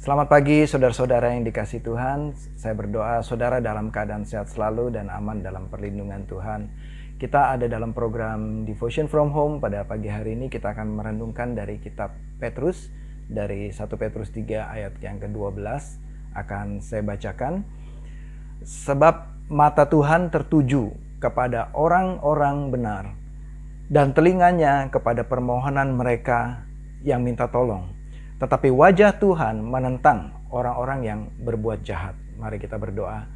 Selamat pagi saudara-saudara yang dikasihi Tuhan. Saya berdoa saudara dalam keadaan sehat selalu dan aman dalam perlindungan Tuhan. Kita ada dalam program Devotion from Home. Pada pagi hari ini kita akan merenungkan dari kitab Petrus, dari 1 Petrus 3 ayat yang ke-12. Akan saya bacakan. Sebab mata Tuhan tertuju kepada orang-orang benar, dan telinganya kepada permohonan mereka yang minta tolong. Tetapi wajah Tuhan menentang orang-orang yang berbuat jahat. Mari kita berdoa.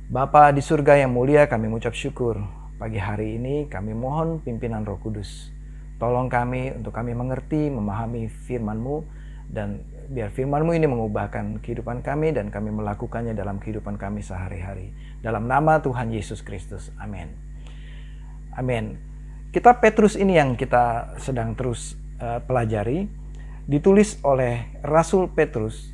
Bapa di surga yang mulia, kami mengucap syukur. Pagi hari ini kami mohon pimpinan Roh Kudus. Tolong kami untuk kami mengerti, memahami firman-Mu, dan biar firman-Mu ini mengubahkan kehidupan kami dan kami melakukannya dalam kehidupan kami sehari-hari. Dalam nama Tuhan Yesus Kristus. Amin. Amin. Kitab Petrus ini yang kita sedang terus pelajari. Ditulis oleh Rasul Petrus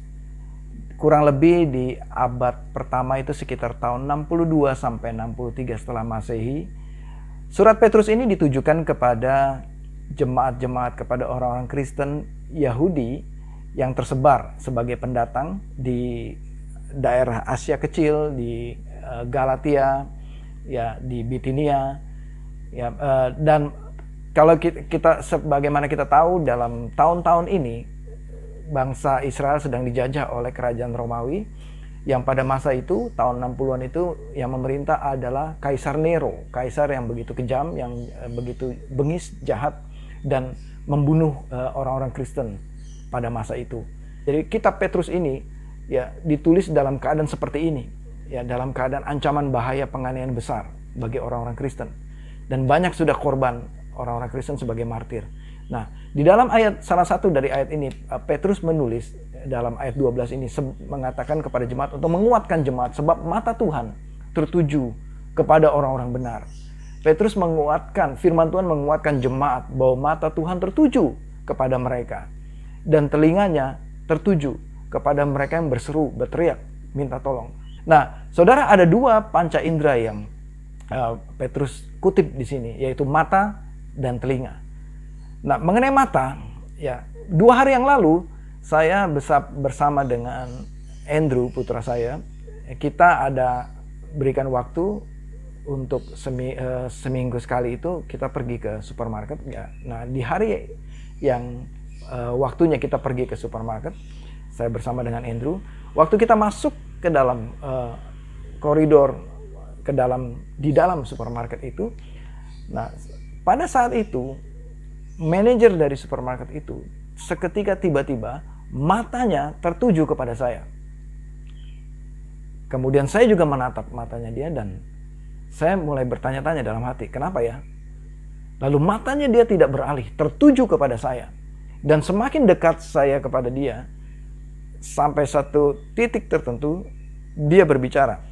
kurang lebih di abad pertama, itu sekitar tahun 62 sampai 63 setelah Masehi. Surat Petrus ini ditujukan kepada jemaat-jemaat, kepada orang-orang Kristen Yahudi yang tersebar sebagai pendatang di daerah Asia Kecil, di Galatia, ya, di Bitinia, ya, dan kalau kita sebagaimana kita tahu, dalam tahun-tahun ini bangsa Israel sedang dijajah oleh kerajaan Romawi, yang pada masa itu tahun 60-an itu yang memerintah adalah Kaisar Nero, kaisar yang begitu kejam, yang begitu bengis, jahat, dan membunuh orang-orang Kristen pada masa itu. Jadi kitab Petrus ini ya ditulis dalam keadaan seperti ini, ya, dalam keadaan ancaman bahaya penganiayaan besar bagi orang-orang Kristen, dan banyak sudah korban orang-orang Kristen sebagai martir. Nah, di dalam salah satu dari ayat ini, Petrus menulis dalam ayat 12 ini mengatakan kepada jemaat untuk menguatkan jemaat, sebab mata Tuhan tertuju kepada orang-orang benar. Petrus menguatkan, firman Tuhan menguatkan jemaat bahwa mata Tuhan tertuju kepada mereka, dan telinganya tertuju kepada mereka yang berseru, berteriak, minta tolong. Nah, saudara, ada dua panca indera yang Petrus kutip di sini, yaitu mata dan telinga. Nah, mengenai mata, ya, 2 hari yang lalu saya bersama dengan Andrew, putra saya. Kita ada berikan waktu untuk seminggu sekali itu kita pergi ke supermarket, ya. Nah, di hari yang waktunya kita pergi ke supermarket, saya bersama dengan Andrew. Waktu kita masuk ke dalam koridor, di dalam supermarket itu, nah, pada saat itu, manajer dari supermarket itu seketika tiba-tiba matanya tertuju kepada saya. Kemudian saya juga menatap matanya dia, dan saya mulai bertanya-tanya dalam hati, kenapa ya? Lalu matanya dia tidak beralih, tertuju kepada saya. Dan semakin dekat saya kepada dia, sampai satu titik tertentu, dia berbicara.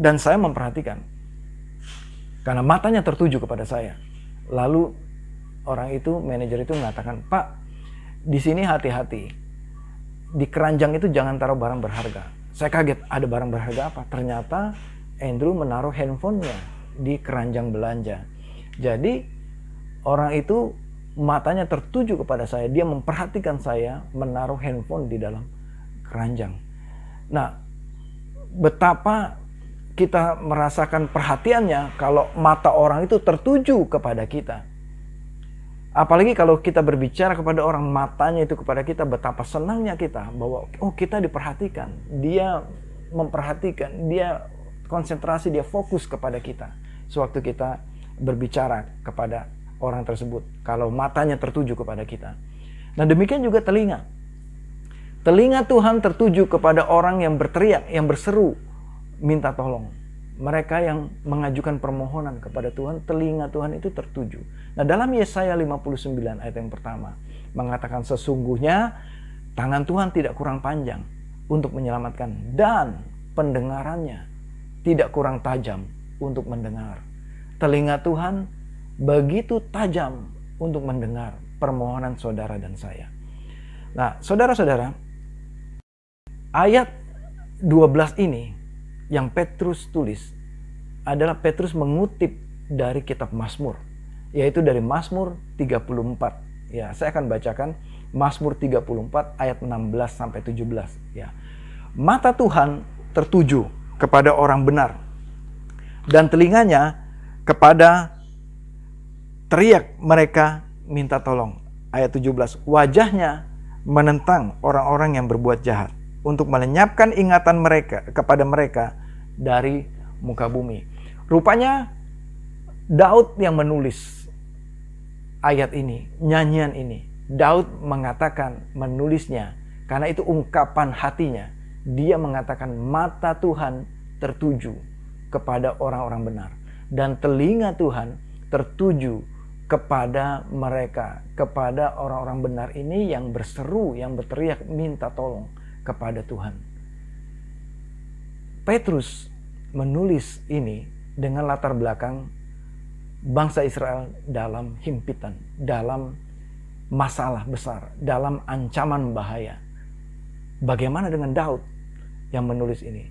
Dan saya memperhatikan, karena matanya tertuju kepada saya. Lalu orang itu, manajer itu mengatakan, "Pak, di sini hati-hati. Di keranjang itu jangan taruh barang berharga." Saya kaget, ada barang berharga apa? Ternyata Andrew menaruh handphonenya di keranjang belanja. Jadi orang itu matanya tertuju kepada saya. Dia memperhatikan saya menaruh handphone di dalam keranjang. Nah, betapa kita merasakan perhatiannya kalau mata orang itu tertuju kepada kita. Apalagi kalau kita berbicara kepada orang, matanya itu kepada kita, betapa senangnya kita bahwa kita diperhatikan. Dia memperhatikan, dia konsentrasi, dia fokus kepada kita sewaktu kita berbicara kepada orang tersebut, kalau matanya tertuju kepada kita. Nah, demikian juga telinga. Telinga Tuhan tertuju kepada orang yang berteriak, yang berseru, minta tolong. Mereka yang mengajukan permohonan kepada Tuhan, telinga Tuhan itu tertuju. Nah, dalam Yesaya 59 ayat yang pertama mengatakan, sesungguhnya tangan Tuhan tidak kurang panjang untuk menyelamatkan, dan pendengarannya tidak kurang tajam untuk mendengar. Telinga Tuhan begitu tajam untuk mendengar permohonan saudara dan saya. Nah, saudara-saudara, ayat 12 ini yang Petrus tulis adalah Petrus mengutip dari kitab Mazmur, yaitu dari Mazmur 34. Ya, saya akan bacakan Mazmur 34 ayat 16 sampai 17 ya. Mata Tuhan tertuju kepada orang benar dan telinganya kepada teriak mereka minta tolong. Ayat 17, wajahnya menentang orang-orang yang berbuat jahat untuk melenyapkan ingatan mereka kepada mereka dari muka bumi. Rupanya Daud yang menulis ayat ini, nyanyian ini. Daud mengatakan menulisnya karena itu ungkapan hatinya. Dia mengatakan mata Tuhan tertuju kepada orang-orang benar dan telinga Tuhan tertuju kepada mereka, kepada orang-orang benar ini yang berseru, yang berteriak minta tolong kepada Tuhan. Petrus menulis ini dengan latar belakang bangsa Israel dalam himpitan, dalam masalah besar, dalam ancaman bahaya. Bagaimana dengan Daud yang menulis ini?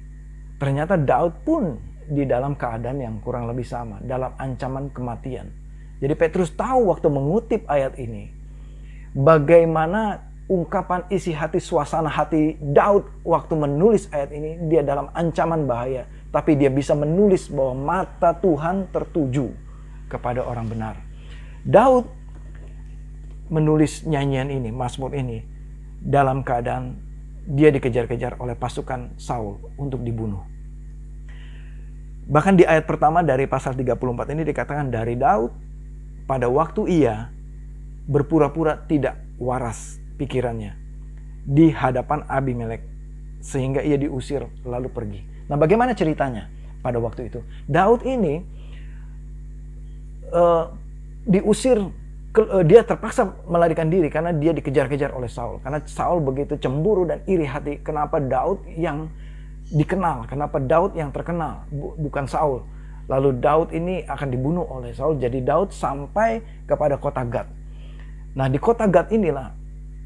Ternyata Daud pun di dalam keadaan yang kurang lebih sama, dalam ancaman kematian. Jadi Petrus tahu waktu mengutip ayat ini, bagaimana ungkapan isi hati, suasana hati Daud waktu menulis ayat ini. Dia dalam ancaman bahaya, tapi dia bisa menulis bahwa mata Tuhan tertuju kepada orang benar. Daud menulis nyanyian ini, Mazmur ini, dalam keadaan dia dikejar-kejar oleh pasukan Saul untuk dibunuh. Bahkan di ayat pertama dari pasal 34 ini dikatakan dari Daud pada waktu ia berpura-pura tidak waras pikirannya di hadapan Abimelek sehingga ia diusir lalu pergi. Nah, bagaimana ceritanya pada waktu itu? Daud ini diusir, dia terpaksa melarikan diri karena dia dikejar-kejar oleh Saul. Karena Saul begitu cemburu dan iri hati. Kenapa Daud yang dikenal? Kenapa Daud yang terkenal? Bukan Saul. Lalu Daud ini akan dibunuh oleh Saul. Jadi Daud sampai kepada kota Gad. Nah, di kota Gad inilah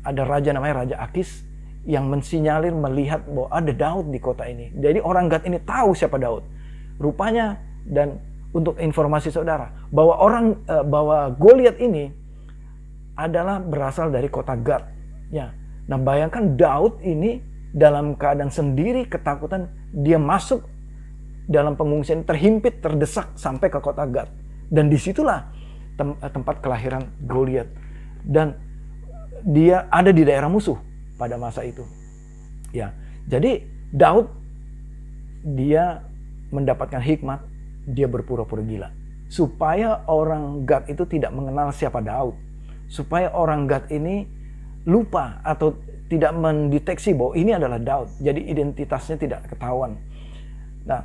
ada raja namanya Raja Akis yang mensinyalir melihat bahwa ada Daud di kota ini. Jadi orang Gad ini tahu siapa Daud. Rupanya, dan untuk informasi saudara, bahwa Goliat ini adalah berasal dari kota Gad. Ya. Nah, bayangkan Daud ini dalam keadaan sendiri, ketakutan, dia masuk dalam pengungsian, terhimpit, terdesak sampai ke kota Gad. Dan disitulah tempat kelahiran Goliat. Dan dia ada di daerah musuh pada masa itu. Ya. Jadi Daud, dia mendapatkan hikmat. Dia berpura-pura gila supaya orang Gad itu tidak mengenal siapa Daud, supaya orang Gad ini lupa atau tidak mendeteksi bahwa ini adalah Daud, jadi identitasnya tidak ketahuan. Nah,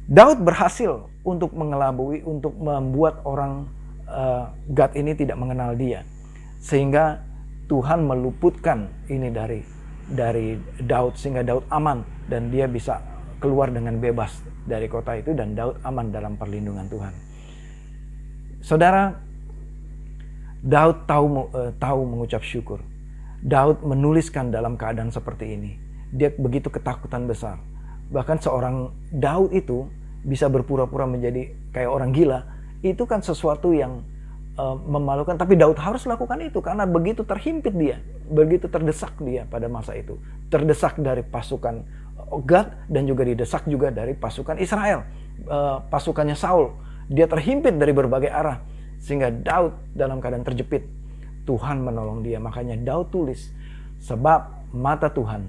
Daud berhasil untuk mengelabui, untuk membuat orang Gad ini tidak mengenal dia, sehingga Tuhan meluputkan ini dari Daud, sehingga Daud aman dan dia bisa keluar dengan bebas dari kota itu, dan Daud aman dalam perlindungan Tuhan. Saudara, Daud tahu mengucap syukur. Daud menuliskan dalam keadaan seperti ini. Dia begitu ketakutan besar. Bahkan seorang Daud itu bisa berpura-pura menjadi kayak orang gila. Itu kan sesuatu yang memalukan, tapi Daud harus lakukan itu karena begitu terhimpit dia, begitu terdesak dia pada masa itu. Terdesak dari pasukan Gad dan juga didesak juga dari pasukan Israel, pasukannya Saul. Dia terhimpit dari berbagai arah sehingga Daud dalam keadaan terjepit. Tuhan menolong dia. Makanya Daud tulis, sebab mata Tuhan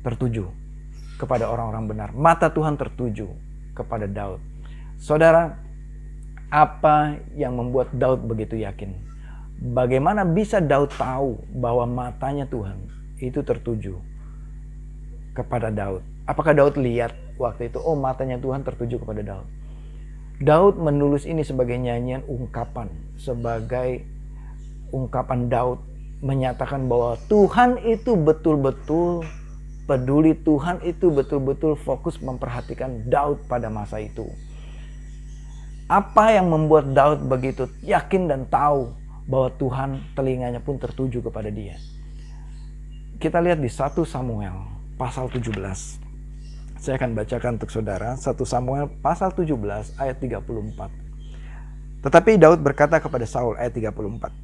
tertuju kepada orang-orang benar. Mata Tuhan tertuju kepada Daud. Saudara, apa yang membuat Daud begitu yakin? Bagaimana bisa Daud tahu bahwa matanya Tuhan itu tertuju kepada Daud? Apakah Daud lihat waktu itu, oh matanya Tuhan tertuju kepada Daud? Daud menulis ini sebagai nyanyian ungkapan, sebagai ungkapan Daud menyatakan bahwa Tuhan itu betul-betul peduli, Tuhan itu betul-betul fokus memperhatikan Daud pada masa itu. Apa yang membuat Daud begitu yakin dan tahu bahwa Tuhan telinganya pun tertuju kepada dia? Kita lihat di 1 Samuel pasal 17. Saya akan bacakan untuk saudara 1 Samuel pasal 17 ayat 34. Tetapi Daud berkata kepada Saul, ayat 34,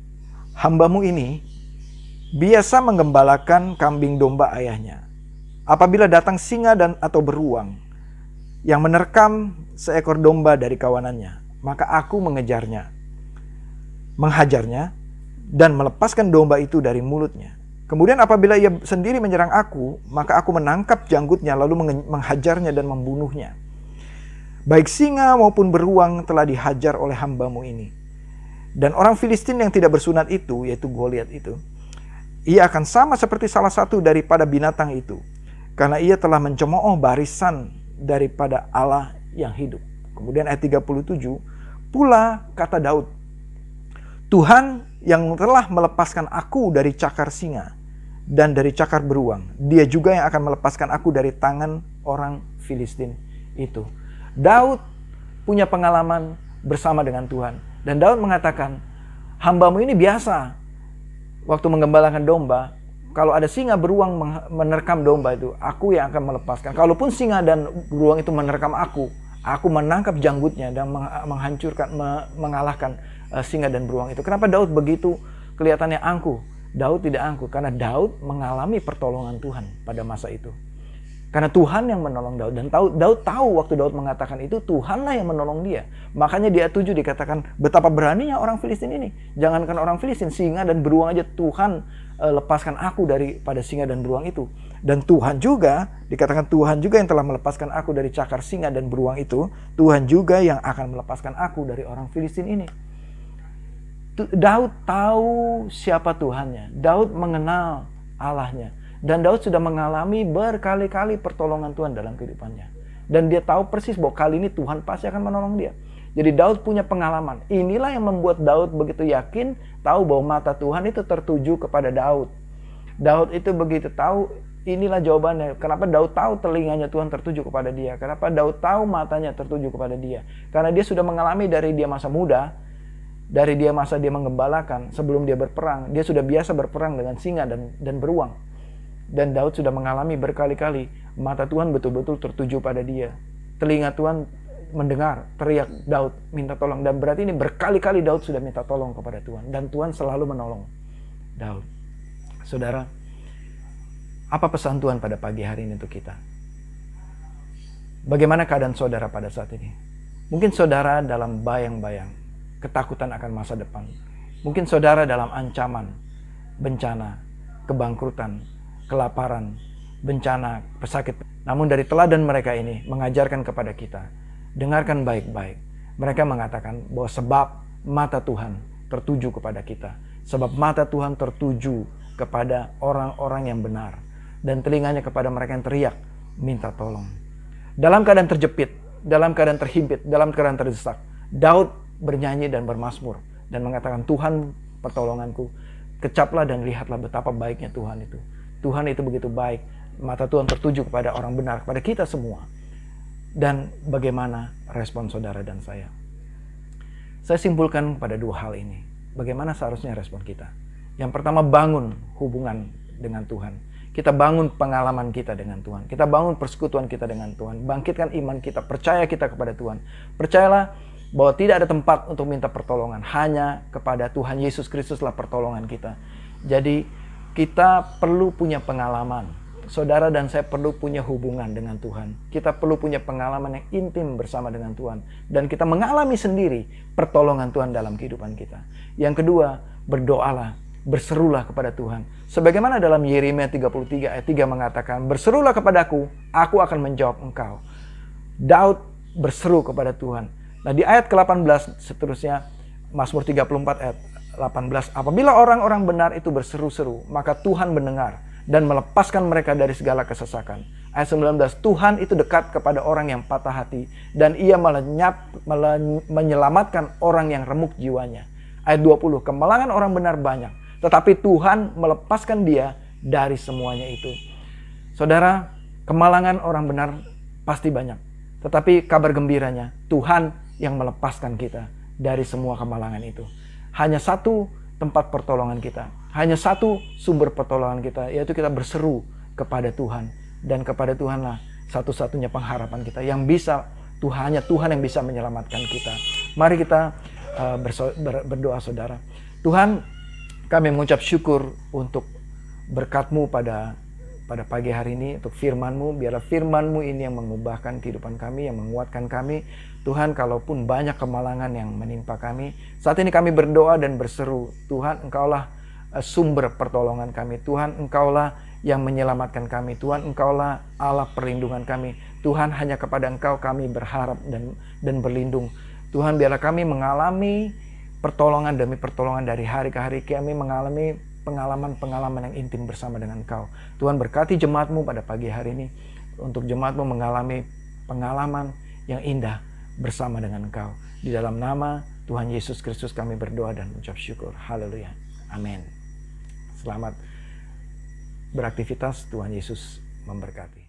"Hambamu ini biasa menggembalakan kambing domba ayahnya. Apabila datang singa dan atau beruang yang menerkam seekor domba dari kawanannya, maka aku mengejarnya, menghajarnya, dan melepaskan domba itu dari mulutnya. Kemudian apabila ia sendiri menyerang aku, maka aku menangkap janggutnya lalu menghajarnya dan membunuhnya. Baik singa maupun beruang telah dihajar oleh hambamu ini. Dan orang Filistin yang tidak bersunat itu, yaitu Goliat itu, ia akan sama seperti salah satu daripada binatang itu, karena ia telah mencemooh barisan daripada Allah yang hidup. Kemudian ayat 37, pula kata Daud, Tuhan yang telah melepaskan aku dari cakar singa dan dari cakar beruang, dia juga yang akan melepaskan aku dari tangan orang Filistin itu. Daud punya pengalaman bersama dengan Tuhan. Dan Daud mengatakan, hambamu ini biasa waktu menggembalakan domba, kalau ada singa beruang menerkam domba itu, aku yang akan melepaskan. Kalaupun singa dan beruang itu menerkam aku menangkap janggutnya dan menghancurkan, mengalahkan singa dan beruang itu. Kenapa Daud begitu kelihatannya angkuh? Daud tidak angkuh karena Daud mengalami pertolongan Tuhan pada masa itu. Karena Tuhan yang menolong Daud. Dan Daud tahu waktu Daud mengatakan itu, Tuhanlah yang menolong dia. Makanya di ayat 7 dikatakan, betapa beraninya orang Filistin ini. Jangankan orang Filistin, singa dan beruang aja Tuhan lepaskan aku daripada singa dan beruang itu. Dan Tuhan juga, dikatakan Tuhan juga yang telah melepaskan aku dari cakar singa dan beruang itu. Tuhan juga yang akan melepaskan aku dari orang Filistin ini. Daud tahu siapa Tuhannya. Daud mengenal Allahnya. Dan Daud sudah mengalami berkali-kali pertolongan Tuhan dalam kehidupannya. Dan dia tahu persis bahwa kali ini Tuhan pasti akan menolong dia. Jadi Daud punya pengalaman. Inilah yang membuat Daud begitu yakin, tahu bahwa mata Tuhan itu tertuju kepada Daud. Daud itu begitu tahu, inilah jawabannya. Kenapa Daud tahu telinganya Tuhan tertuju kepada dia? Kenapa Daud tahu matanya tertuju kepada dia? Karena dia sudah mengalami dari dia masa muda, dari dia masa dia menggembalakan, sebelum dia berperang, dia sudah biasa berperang dengan singa dan beruang. Dan Daud sudah mengalami berkali-kali mata Tuhan betul-betul tertuju pada dia. Telinga Tuhan mendengar teriak Daud minta tolong. Dan berarti ini berkali-kali Daud sudah minta tolong kepada Tuhan. Dan Tuhan selalu menolong Daud. Saudara, apa pesan Tuhan pada pagi hari ini untuk kita? Bagaimana keadaan saudara pada saat ini? Mungkin saudara dalam bayang-bayang ketakutan akan masa depan. Mungkin saudara dalam ancaman, bencana, kebangkrutan, kelaparan, bencana, pesakit. Namun dari teladan mereka ini mengajarkan kepada kita, dengarkan baik-baik. Mereka mengatakan bahwa sebab mata Tuhan tertuju kepada kita. Sebab mata Tuhan tertuju kepada orang-orang yang benar. Dan telinganya kepada mereka yang teriak, minta tolong. Dalam keadaan terjepit, dalam keadaan terhimpit, dalam keadaan terdesak, Daud bernyanyi dan bermazmur. Dan mengatakan, Tuhan pertolonganku. Kecaplah dan lihatlah betapa baiknya Tuhan itu. Tuhan itu begitu baik. Mata Tuhan tertuju kepada orang benar, kepada kita semua. Dan bagaimana respon saudara dan saya? Saya simpulkan pada dua hal ini. Bagaimana seharusnya respon kita? Yang pertama, bangun hubungan dengan Tuhan. Kita bangun pengalaman kita dengan Tuhan. Kita bangun persekutuan kita dengan Tuhan. Bangkitkan iman kita, percaya kita kepada Tuhan. Percayalah bahwa tidak ada tempat untuk minta pertolongan. Hanya kepada Tuhan Yesus Kristuslah pertolongan kita. Jadi kita perlu punya pengalaman. Saudara dan saya perlu punya hubungan dengan Tuhan. Kita perlu punya pengalaman yang intim bersama dengan Tuhan. Dan kita mengalami sendiri pertolongan Tuhan dalam kehidupan kita. Yang kedua, berdoalah, berserulah kepada Tuhan. Sebagaimana dalam Yeremia 33 ayat 3 mengatakan, berserulah kepadaku, aku akan menjawab engkau. Daud berseru kepada Tuhan. Nah di ayat ke-18 seterusnya, Mazmur 34 ayat 18, apabila orang-orang benar itu berseru-seru, maka Tuhan mendengar dan melepaskan mereka dari segala kesesakan. Ayat 19, Tuhan itu dekat kepada orang yang patah hati dan ia menyelamatkan orang yang remuk jiwanya. Ayat 20, kemalangan orang benar banyak, tetapi Tuhan melepaskan dia dari semuanya itu. Saudara, kemalangan orang benar pasti banyak, tetapi kabar gembiranya, Tuhan yang melepaskan kita dari semua kemalangan itu. Hanya satu tempat pertolongan kita. Hanya satu sumber pertolongan kita, yaitu kita berseru kepada Tuhan. Dan kepada Tuhanlah satu-satunya pengharapan kita. Yang bisa, hanya Tuhan yang bisa menyelamatkan kita. Mari kita berdoa saudara. Tuhan, Kami mengucap syukur untuk berkat-Mu pada pagi hari ini, untuk firman-Mu. Biarlah firman-Mu ini yang mengubahkan kehidupan kami, yang menguatkan kami. Tuhan, kalaupun banyak kemalangan yang menimpa kami, saat ini kami berdoa dan berseru, Tuhan, Engkaulah sumber pertolongan kami. Tuhan, Engkaulah yang menyelamatkan kami. Tuhan, Engkaulah Allah perlindungan kami. Tuhan, hanya kepada Engkau kami berharap dan berlindung. Tuhan, biarlah kami mengalami pertolongan demi pertolongan dari hari ke hari. Kami mengalami pengalaman-pengalaman yang intim bersama dengan Engkau. Tuhan, berkati jemaat-Mu pada pagi hari ini. Untuk jemaat-Mu mengalami pengalaman yang indah bersama dengan Engkau. Di dalam nama Tuhan Yesus Kristus kami berdoa dan mengucap syukur. Haleluya. Amin. Selamat beraktivitas. Tuhan Yesus memberkati.